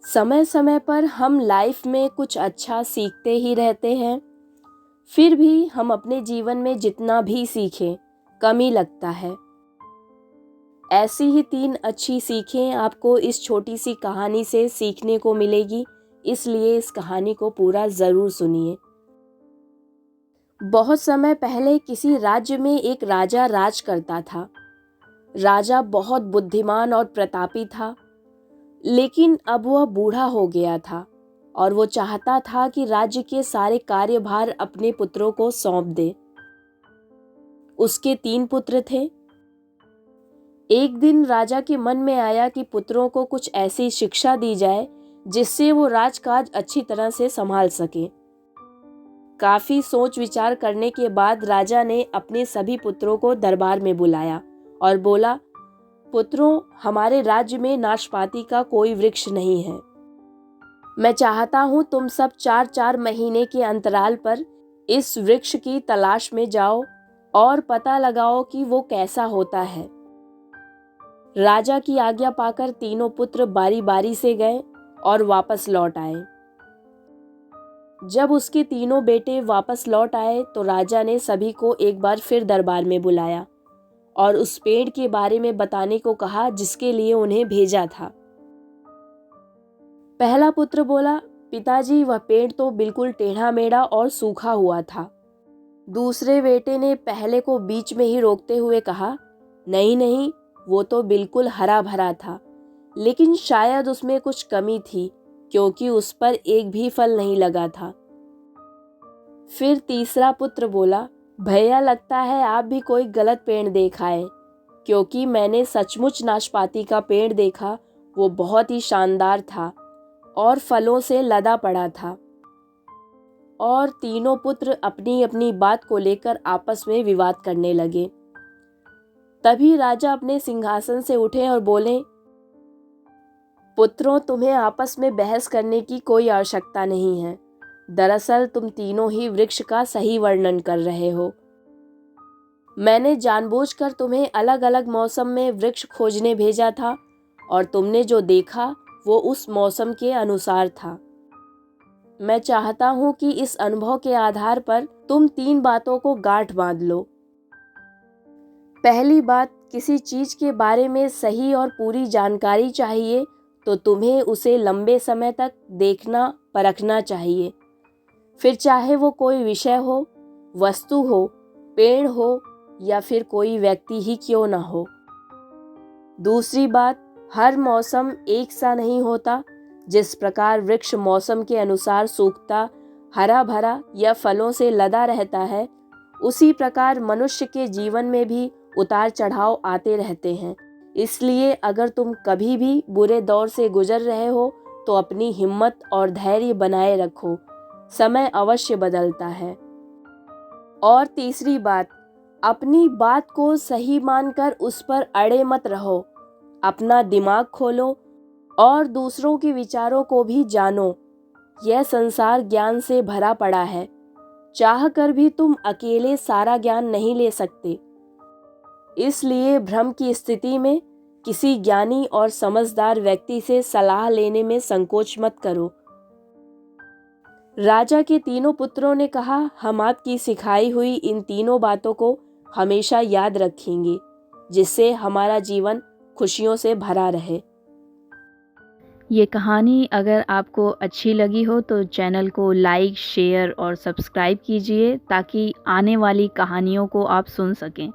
समय समय पर हम लाइफ में कुछ अच्छा सीखते ही रहते हैं, फिर भी हम अपने जीवन में जितना भी सीखें कम ही लगता है। ऐसी ही 3 अच्छी सीखें आपको इस छोटी सी कहानी से सीखने को मिलेगी, इसलिए इस कहानी को पूरा ज़रूर सुनिए। बहुत समय पहले किसी राज्य में एक राजा राज करता था। राजा बहुत बुद्धिमान और प्रतापी था, लेकिन अब वह बूढ़ा हो गया था और वो चाहता था कि राज्य के सारे कार्यभार अपने पुत्रों को सौंप दे। उसके 3 पुत्र थे। एक दिन राजा के मन में आया कि पुत्रों को कुछ ऐसी शिक्षा दी जाए जिससे वो राजकाज अच्छी तरह से संभाल सके। काफी सोच विचार करने के बाद राजा ने अपने सभी पुत्रों को दरबार में बुलाया और बोला, पुत्रों, हमारे राज्य में नाशपाती का कोई वृक्ष नहीं है। मैं चाहता हूं तुम सब 4-4 महीने के अंतराल पर इस वृक्ष की तलाश में जाओ और पता लगाओ कि वो कैसा होता है। राजा की आज्ञा पाकर तीनों पुत्र बारी बारी से गए और वापस लौट आए। जब उसके तीनों बेटे वापस लौट आए तो राजा ने सभी को एक बार फिर दरबार में बुलाया और उस पेड़ के बारे में बताने को कहा जिसके लिए उन्हें भेजा था। पहला पुत्र बोला, पिताजी, वह पेड़ तो बिल्कुल टेढ़ा मेढ़ा और सूखा हुआ था। दूसरे बेटे ने पहले को बीच में ही रोकते हुए कहा, नहीं नहीं, वो तो बिल्कुल हरा भरा था, लेकिन शायद उसमें कुछ कमी थी क्योंकि उस पर एक भी फल नहीं लगा था। फिर तीसरा पुत्र बोला, भैया, लगता है आप भी कोई गलत पेड़ देख आए, क्योंकि मैंने सचमुच नाशपाती का पेड़ देखा। वो बहुत ही शानदार था और फलों से लदा पड़ा था। और तीनों पुत्र अपनी अपनी बात को लेकर आपस में विवाद करने लगे। तभी राजा अपने सिंहासन से उठे और बोले, पुत्रों, तुम्हें आपस में बहस करने की कोई आवश्यकता नहीं है। दरअसल तुम तीनों ही वृक्ष का सही वर्णन कर रहे हो। मैंने जानबूझकर तुम्हें अलग अलग मौसम में वृक्ष खोजने भेजा था और तुमने जो देखा वो उस मौसम के अनुसार था। मैं चाहता हूं कि इस अनुभव के आधार पर तुम 3 बातों को गांठ बांध लो। पहली बात, किसी चीज के बारे में सही और पूरी जानकारी चाहिए तो तुम्हें उसे लंबे समय तक देखना, परखना चाहिए। फिर चाहे वो कोई विषय हो, वस्तु हो, पेड़ हो या फिर कोई व्यक्ति ही क्यों ना हो। दूसरी बात, हर मौसम एक सा नहीं होता। जिस प्रकार वृक्ष मौसम के अनुसार सूखता, हरा भरा या फलों से लदा रहता है, उसी प्रकार मनुष्य के जीवन में भी उतार चढ़ाव आते रहते हैं। इसलिए अगर तुम कभी भी बुरे दौर से गुजर रहे हो तो अपनी हिम्मत और धैर्य बनाए रखो, समय अवश्य बदलता है। और तीसरी बात, अपनी बात को सही मानकर उस पर अड़े मत रहो। अपना दिमाग खोलो और दूसरों के विचारों को भी जानो। यह संसार ज्ञान से भरा पड़ा है, चाह कर भी तुम अकेले सारा ज्ञान नहीं ले सकते। इसलिए भ्रम की स्थिति में किसी ज्ञानी और समझदार व्यक्ति से सलाह लेने में संकोच मत करो। राजा के तीनों पुत्रों ने कहा, हम आपकी सिखाई हुई इन तीनों बातों को हमेशा याद रखेंगे, जिससे हमारा जीवन खुशियों से भरा रहे। ये कहानी अगर आपको अच्छी लगी हो तो चैनल को लाइक, शेयर और सब्सक्राइब कीजिए ताकि आने वाली कहानियों को आप सुन सकें।